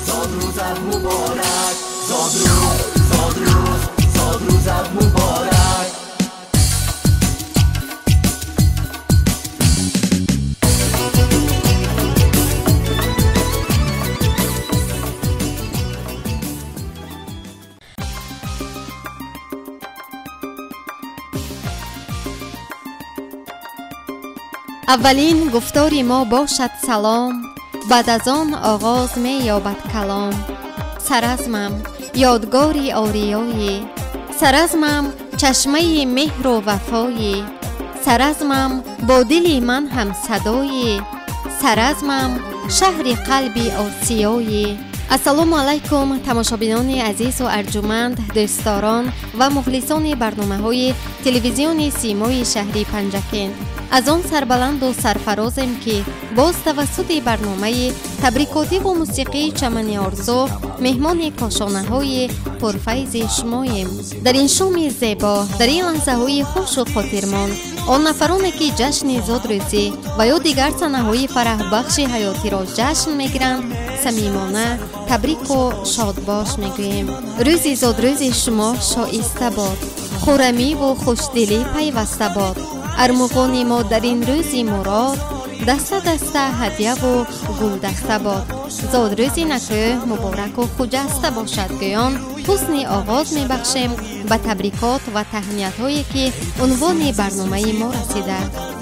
زادروزت مبارک، زادروزت مبارک. اولین گفتار ما باشد سلام، بعد از آن آغاز می یابد کلام. سرزمم یادگاری آریایی، سرزمم چشمه مهر و وفایی، سرزمم با دل من هم صدایی، سرزمم شهر قلبی آسیایی. السلام علیکم تماشابینان عزیز و ارجمند، دوستداران و مخلصان برنامه‌های تلویزیون سیمای شهری پنجکین. از آن سربلند و سرفرازیم که باز توسط برنامه تبریکاتی و موسیقی چمن آرزو مهمان کاشانه های پرفیض شماییم. در این شام زیبا، در این لحظه های خوش و خاطرمان، آن نفرانی که جشن زادروزی و یا دیگر صحنه های فرح بخش حیاتی را جشن میگیرند، صمیمانه تبریک و شادباش میگوییم. روز زادروز شما شایسته باد، خرمی و خوشدلی پیوسته باد. ارمغان ما در این روزی مراد، دسته دسته هدیه و گل دسته باد. زادروزی نکه مبارک و خجسته باشد گویان حسن آغاز می بخشیم به تبریکات و تهنیت هایی که عنوان برنامه ما رسیده.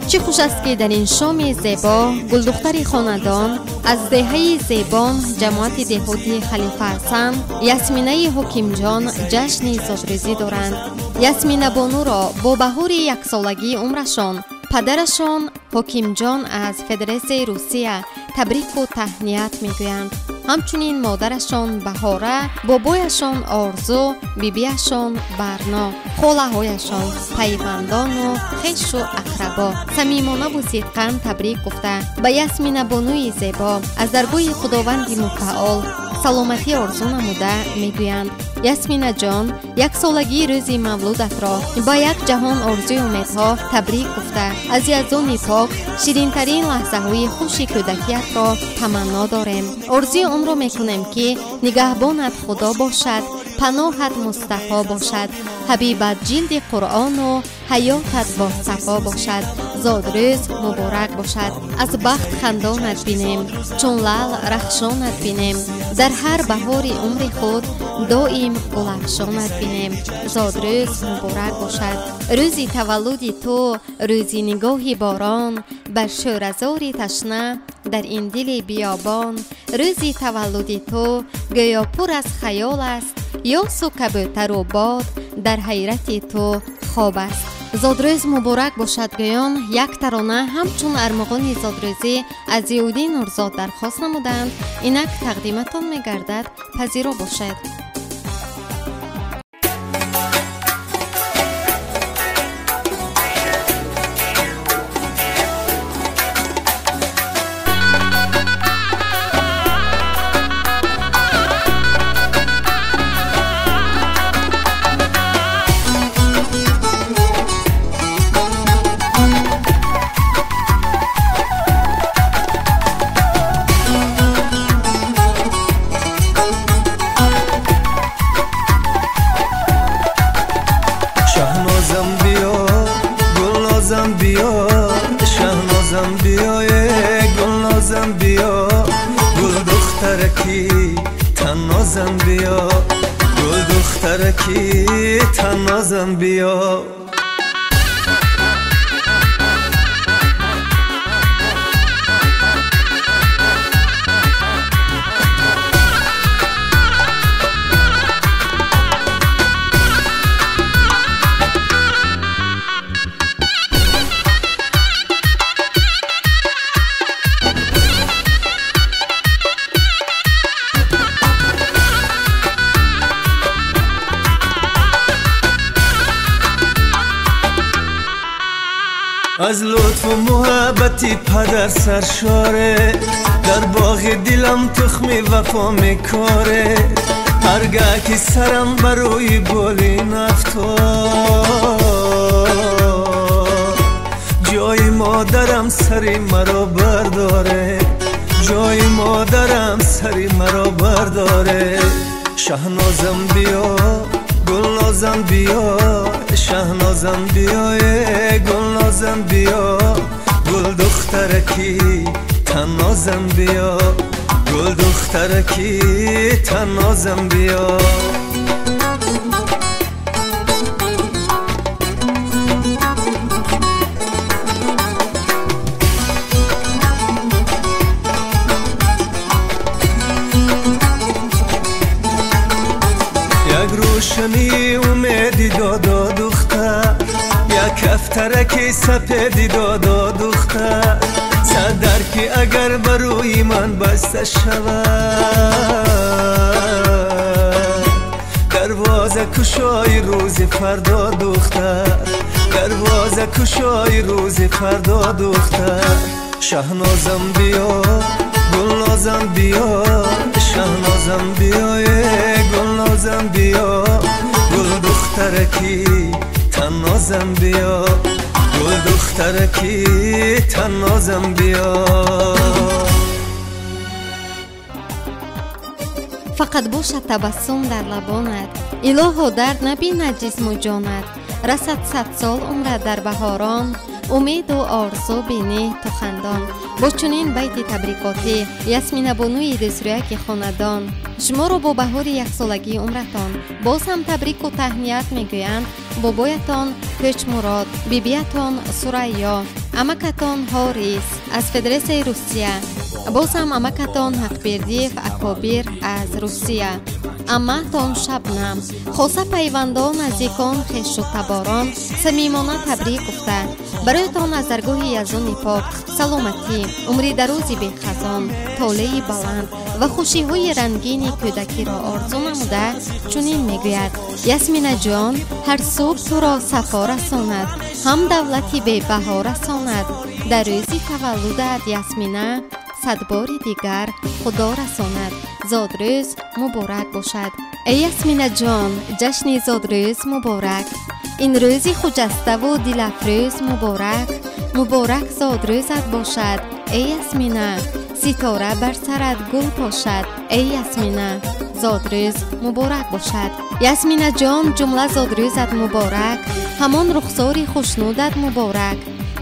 چه خوش است که در این شام زیبا گلدختر خاندان از دهه زیبان جماعت دهاتی خلیفه حسن یاسمینه حکیم جان جشن زادروزی دارند. یاسمینه بانو را با بهار یک سالگی عمرشان پدرشان حکیم جان از فدراسیون روسیه تبریک و تهنیت میگویند. همچنین مادرشان بهاره، بابایشان آرزو، بیبیشان برنا، خاله هایشان، پیوندان و خویش و اقربا صمیمانه و صدقاً تبریک گفته به یاسمینه بانوی زیبا از درگاه خداوند متعال سلامتی آرزو نموده میگویند. یاسمینه جان، یک سالگی روز مولودت را با یک جهان آرزوی امیدها تبریک گفته از یزدان پاک شیرین ترین لحظه های خوش کودکیت را تمنا داریم. آرزوی آن را میکنیم که نگهبانت خدا باشد، پناهت مصطفی باشد، حبیبت جلد قرآن و حیاتت با صفا باشد. زادروز مبارک باشد. از بخت خندانت بینیم، چون لعل رخشانت بینیم، در هر بهار عمر خود دائم گلفشانت بینیم. زادروز مبارک باشد. روزی تولد تو، روزی نگاهی باران بر شورزاری تشنه در این دل بیابان. روزی تولد تو گویا پر از خیال است، یاس و کبوتر و باد در حیرت تو خواب است. زادروز مبارک باشد گویان یک ترانه همچون ارمغان زادروزی از ضیاءالدین نورزاد درخواست نمودند. اینک تقدیمتان میگردد، پذیرا باشد. شهنازم بیا گلنازم بیا، گل دخترکی تنازم بیا، گل دخترکی تنازم بیا. از لطف و محبتی پدر سرشاره، در باغ دلم تخم وفا میکاره. هرگاه که سرم بروی بالین افتاد، جای مادرم سری مرا برداره، جای مادرم سری برداره. شهنازم بیا گلنازم بیا، شهنازم بیا گلنازم بیا، گل دخترکی تنازم بیا، گل دخترکی تنازم بیا. روشنی اومدی دادا دختر، یک افترکی سپیدی دادا دختر، صدر که اگر بروی من بسته شود، دروازه کشای روز فردا دختر، دروازه کشای روز فردا دختر. شهنازم بیا گلنازم بیا، شهنازم بیا گلنازم بیا، گل دخترکی تنازم بیا، گل دخترکی تنازم بیا. فقط باشد تبسم در لبانت، الهو درد نبیند جسم و جانت. رسد 100 سال عمرت در بهاران، امید و آرزو بینی تو خندان. با چنین بیت تبریکاتی یاسمین بانوی دسرویک خاندان شما را با بهار 1 سالگی عمرتان باز هم تبریک و تهنیت میگویند بابایتان پچ مراد، بیبیتان سریا، عمکتان هاریس از فدراسیون روسیه، باز هم عمکتان حقبردیف اکابیر از روسیه، عمه‌تان شبنم، خاصه پیوندان نزدیکان خویش و تباران صمیمانه تبریک گفته برایتان از درگاه یزدان پاک سلامتی، عمری درازی بی خزان، طالعی بلند و خوشی‌های رنگین کودکی را آرزو نموده چنین میگوید: یاسمین جان هر صبح تو را صفا رساند، هم دولتی بی بها رساند. در روزی تولدت یاسمین 100 بار دیگر خدا رساند. زادروز مبارک باشد. ای یاسمین جان جشن زادروز مبارک، این روزی خجسته و دل افروز مبارک، مبارک زادروزت باشد. ای یاسمین ستاره بر سرت گل پاشد. ای یاسمین زادروز مبارک باشد. یاسمین جان جمله زادروزت مبارک، همان رخساری خوشنودت مبارک،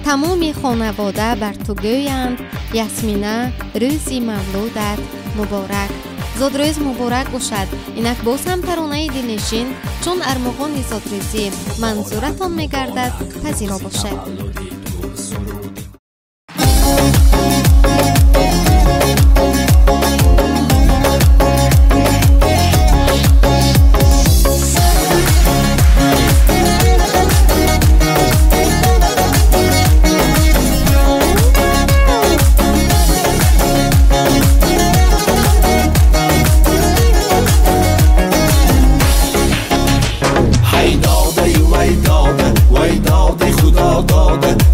تمام خانواده بر تو گویند یاسمین روزی مولودت مبارک. زادروز مبارک باشد. اینک باز هم ترانه دلنشین چون ارمغان زادروزی منظورتان میگردد پذیرا باشد.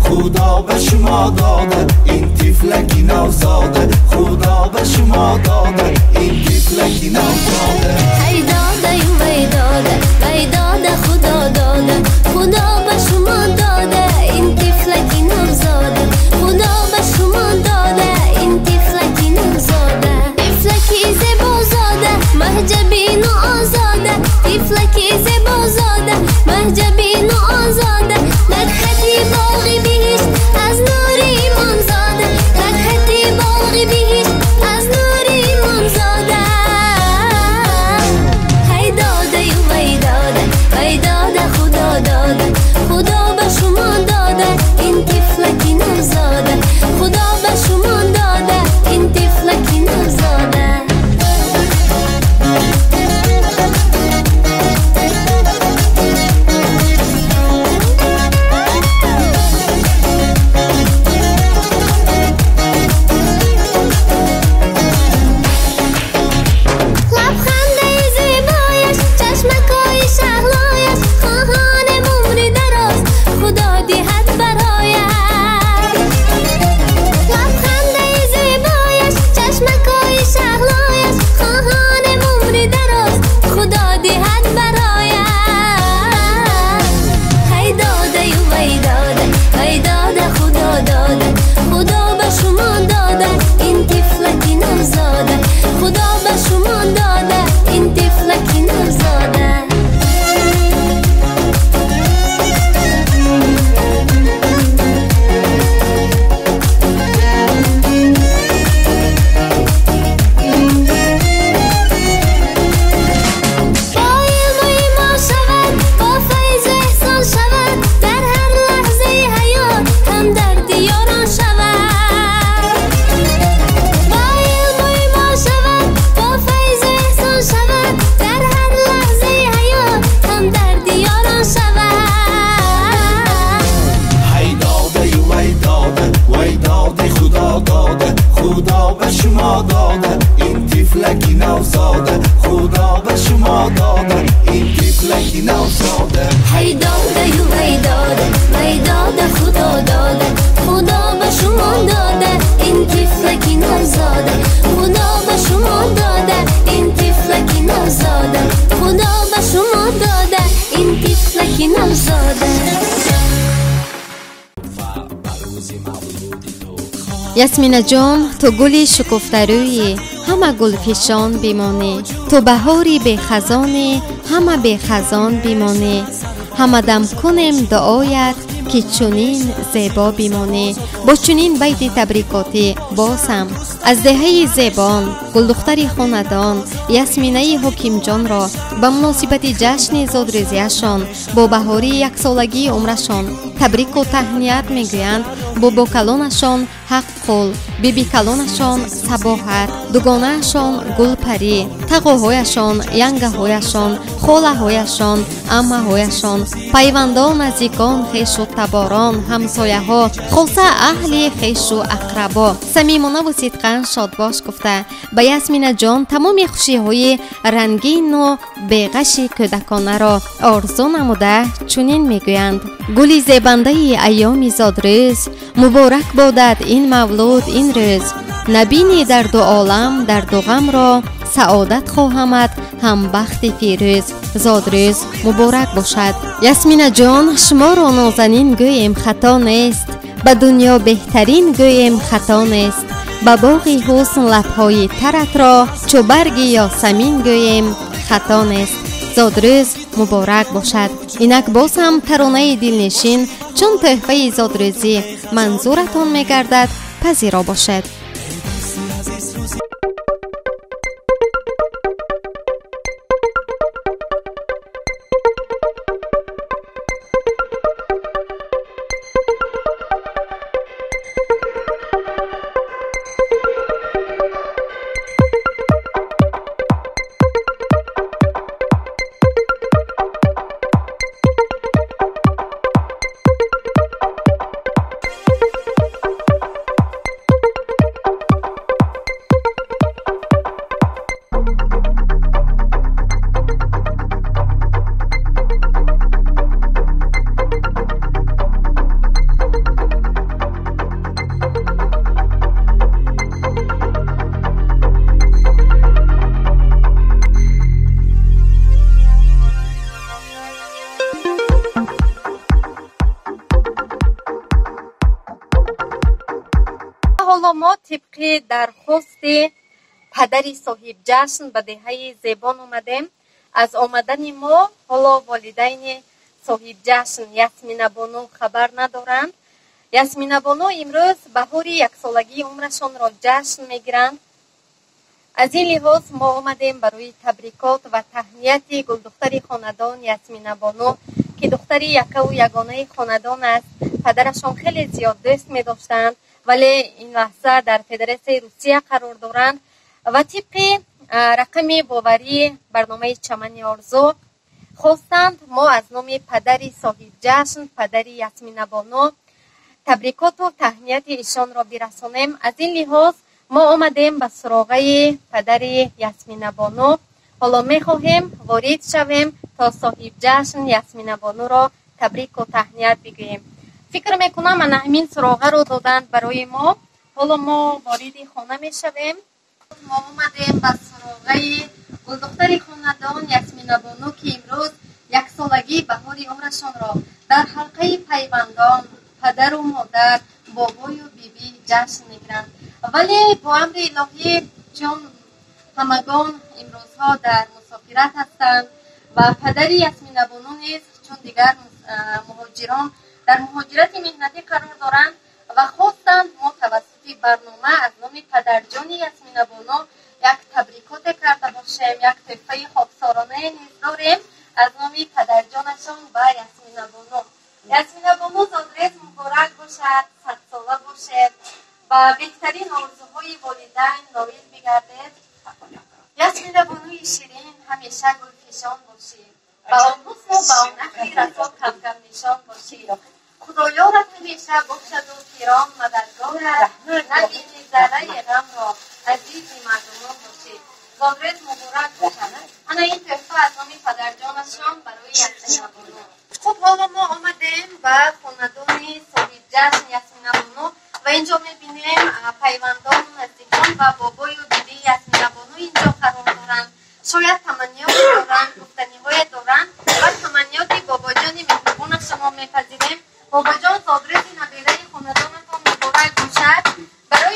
خدا به شما داده این طفلکی نوزاده، خدا به شما داده این طفلکی نوزاده. ای داده وی داده وی داده خدا داده، خدا به شما داده این طفلکی نوزاده، خدا به شما داده این طفلکی نوزاده. طفلکی زیبازاده محجبین و آزاده، طفلکی زیبازاده محجبین و آزاده. نکهتی باغی بهشت از نور ایمان زاده، نکهتی باغی بهشت از نور ایمان زاده. هی داده وی داده وی داده خدا داده، یاسمینا جان تو گلی شکفترویی همه گل فشان بیمانی، تو بهاری به خزانی همه به خزان بیمانی، همه دم کنیم دعایت که چونین زیبا بیمانی. با چونین بیت تبریکاتی باسم از دهه زیبان گلدختری خاندان یاسمینه حکیم جان را به مناسبت جشن زادروزیشان با بهاری یک سالگی عمرشان تبریک و تهنیت میگویند. بابا کلانشان حق قول، بیبی کلانشان صباحت، دوگانهشان گلپری، تقوهایشان، ینگهایشان، خالهایشان، عمهایشان، پیوندان، نزدیکان، خویش و تباران، همسایه ها، خلاصه اهل خویش و اقربا صمیمانه و صدقا شاد باش گفته به یاسمینا جان تمام خوشی های رنگین و بیغش کودکانه را آرزو نموده چنین میگویند. گلی زیبنده ایام زادروز مبارک بادد این مولود این روز، نبینی در دو عالم در دو غم را سعادت خواهمت هم بخت فیروز، زادروز مبارک باشد. یاسمینا جان شما را نازنین گویم خطا نیست، به دنیا بهترین گویم خطا نیست، به باغ حسن لبهای ترت را چو برگ یاسمین گویم خطا نیست، زادروز مبارک باشد. اینک باز هم ترانه دلنشین چون تحفه زادروزی منظورتان میگردد پذیرا باشد. حالا ما طبق درخواست پدری صاحب جشن به دهه زیبان اومدیم. از آمدن ما حالا والدین صاحب جشن یاسمینا بانو خبر ندارند. یاسمینا بانو امروز بهار یک سالگی عمرشان را جشن میگیرند. از این لحاظ ما آمدیم برای تبریکات و تهنیت گلدختری خاندان یاسمینا بانو که دختری یکه و یگانه خاندان است. پدرشان خیلی زیاد دوست می داشتند ولی این لحظه در فدراسیون روسیه قرار دارند و طبق رقم باوری برنامه چمن آرزو خواستند ما از نام پدری صاحب جشن پدری یاسمینا بانو تبریکات و تهنیت ایشان را برسانیم. از این لحاظ ما آمدیم به سراغ پدری یاسمینا بانو. حالا می خواهیم وارد شویم تا صاحب جشن یاسمینا بانو را تبریک و تهنیت بگوییم. فکر میکنم من همین سراغه رو دادند برای ما. حالا ما وارد خانه می شویم. ما آمدیم به سراغ گلدختر خاندان یاسمینا بانو که امروز یک سالگی بهار عمرشان را در حلقه پیوندان پدر و مادر بابای و بیبی جشن میگیرند. ولی با امر الهی چون همگان امروزها در مسافرت هستند و پدر یاسمینا بانو نیز چون دیگر مهاجران در مهاجرت مهنتی قرار دارند و خواستند ما توسط برنامه از نام پدرجان یاسمینا بانو یک تبریکات کرده باشیم. یک تحفه خاکسارانه نیز داریم از نام پدرجانشان به یاسمینا بانو. یاسمینا بانو زادروز مبارک باشد، 100 ساله باشد و بهترین آرزوهای والدین نایل بگردید. یاسمینا بانوی شیرین همیشه گلفشان باشید، با آن حسن و با آن اخی رسا کم کم نشان باشید. خدایارت همیشه بخشد و کرام مددگارت، نبینی ذره غم را عزیز مردمان باشید. زادروز مبارک باشد. انا این تحفه از نام پدرجانشان برای یاسمینا بانو. خب حالا ما آمدیم و خاندان صاحب جشن یاسمینا بانو و اینجا میبینیم پیوندان نزدیکان و بابای و بیبی یاسمینا بانو اینجا قرار دارند. شاید تمنیات دارند، گفتنی‌های دارند و تمنیات بابا جان مهربان شما میپذیریم. بابا جان زادروز نبیره خاندانتان مبارک باشد. برای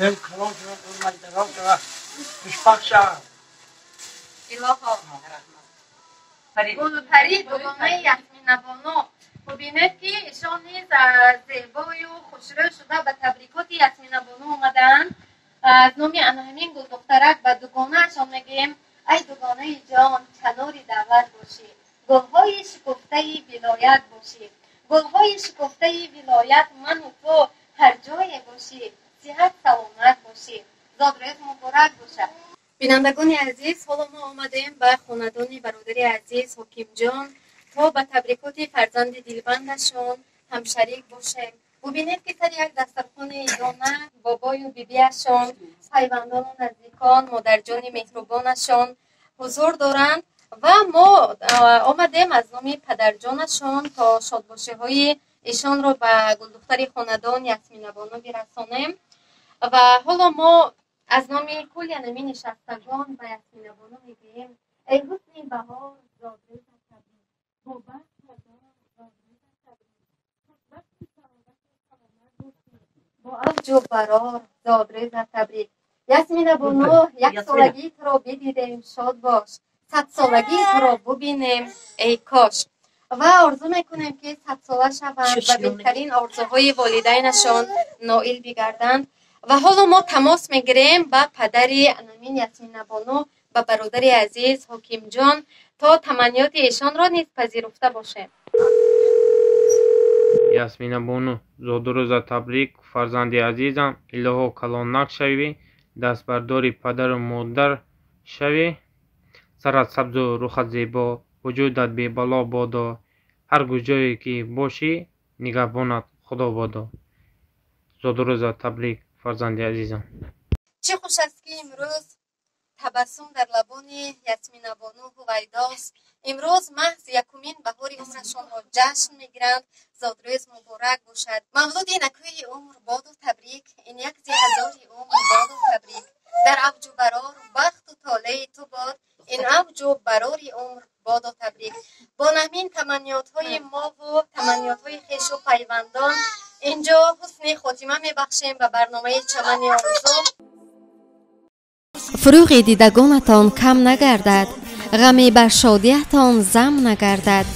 Benim kral şuna kurmayı da kral şuna düşbak şaha. الها گلپری دوگانه یاسمین بانو ببینید که ایشان نیز زیبای و خوشرو شده به تبریکات یاسمین بانو اومدن. از نام همین گل دخترک به دوگانه اشان میگیم ای دوگانه جان کناری دولت باشی، گلهای شکفته ولایت باشی، گلهای شکفته ولایت من و تو هر جای باشی، صحت سلامت باشی، زادروز مبارک باشه. بینندگان عزیز، حالا ما آمدیم به خاندان برادر عزیز حکیم جان تا به تبریکات فرزند دلبندشان هم شریک باشیم. ببینید که سر یک دسترخوان ایدانه بابای و بیبیشان، پیوندان و نزدیکان، مادرجان مهربانشان حضور دارند و ما آمدیم از نام پدرجانشان تا شادباشی های ایشان را به گلدختر خاندان یاسمین بانو برسانیم. و حالا ما از نام کل یعنی نشستگان به یاسمین بانو میگیم ای حسن بهار زادروز تبریک، با بخت هزار زادروز تبریک، با اوج و برار زادروز تبریک. یاسمین بانو یک سالگی تو را بدیدیم شاد باش، 100 سالگی تو را ببینیم ای کاش. و آرزو میکنیم که 100 ساله شوند و بهترین آرزوهای والدینشان نائل بگردند. و حالا ما تماس میگیریم با پدر انمین یاسمین بانو و برادر عزیز حکیم جان تا تمنیات ایشان را نیز پذیرفته باشیم. یاسمین بانو زادروز تبریک فرزند عزیزم، الهو کلانک شوی، دست برداری پدر و مادر شوی، سرت سبز و رخت زیبا، وجودت بی بلا بادا، هر کجایی که باشی نگهبانت خدا بادا. زادروز تبریک فرزند عزیزم. چه خوش است که امروز تبسم در لبان یاسمین بانو هویداست. امروز محض یکمین بهار عمرشان را جشن میگیرند. زادروز مبارک باشد. مولود نکوی عمر باد و تبریک، این یک هزاری عمر باد و تبریک. در اوج و برار بخت و طالع تو باد، این اوج و برار عمر باد و تبریک. با همین تمنیات های ما و تمنیات های خویش و پیوندان اینجا حسن خاتمه میبخشیم به برنامه چمن آرزو. فروغ دیدگانتان کم نگردد، غمی بر شادیتان زم نگردد.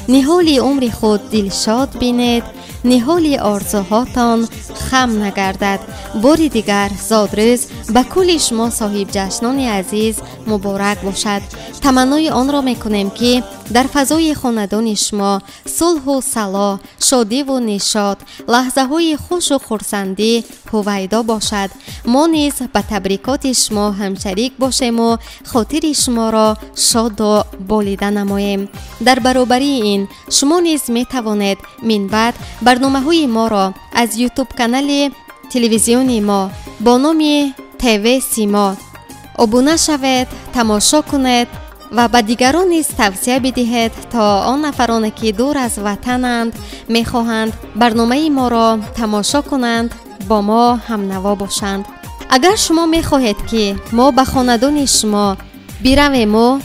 نهال عمر خود دلشاد بینید، نهال آرزوهاتان خم نگردد. باری دیگر زادروز به کل شما صاحب جشنان عزیز مبارک باشد. تمنای آن را میکنیم که در فضای خاندان شما صلح و صلاح، شادی و نشاط، لحظه های خوش و خرسندی هویدا باشد. ما نیز به تبریکات شما همشریک باشیم و خاطر شما را شاد و بالیده نماییم. در برابری این شما نیز می توانید من بعد برنامه های ما را از یوتیوب کانال تلویزیونی ما با نام تیوی سیما ابونه شوید، تماشا کنید و به دیگران نیز توصیه بدهید تا آن نفرانی که دور از وطنند میخواهند برنامه ما را تماشا کنند با ما هم نوا باشند. اگر شما میخواهید که ما به خاندان شما برویم و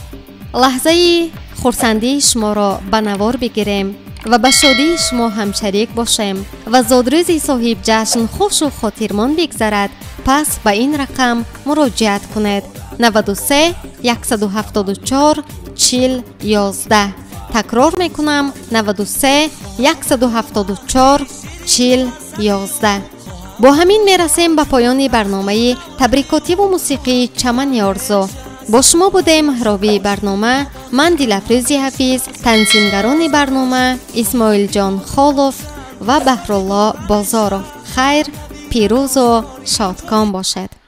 لحظه خرسندی شما را به نوار بگیریم و به شادی شما هم شریک باشیم و زادروز صاحب جشن خوش و خاطرمان بگذرد، پس به این رقم مراجعت کنید: 93 174 40 11. تکرار میکنم: 93 174 40 11. با همین میرسیم به پایان برنامه تبریکاتی و موسیقی چمن آرزو. با شما بودیم راوی برنامه من دلافروز حفیظ، تنظیمگران برنامه اسماعیل جان خالوف و بهرالله بازارов. خیر، پیروز و شادکام باشد.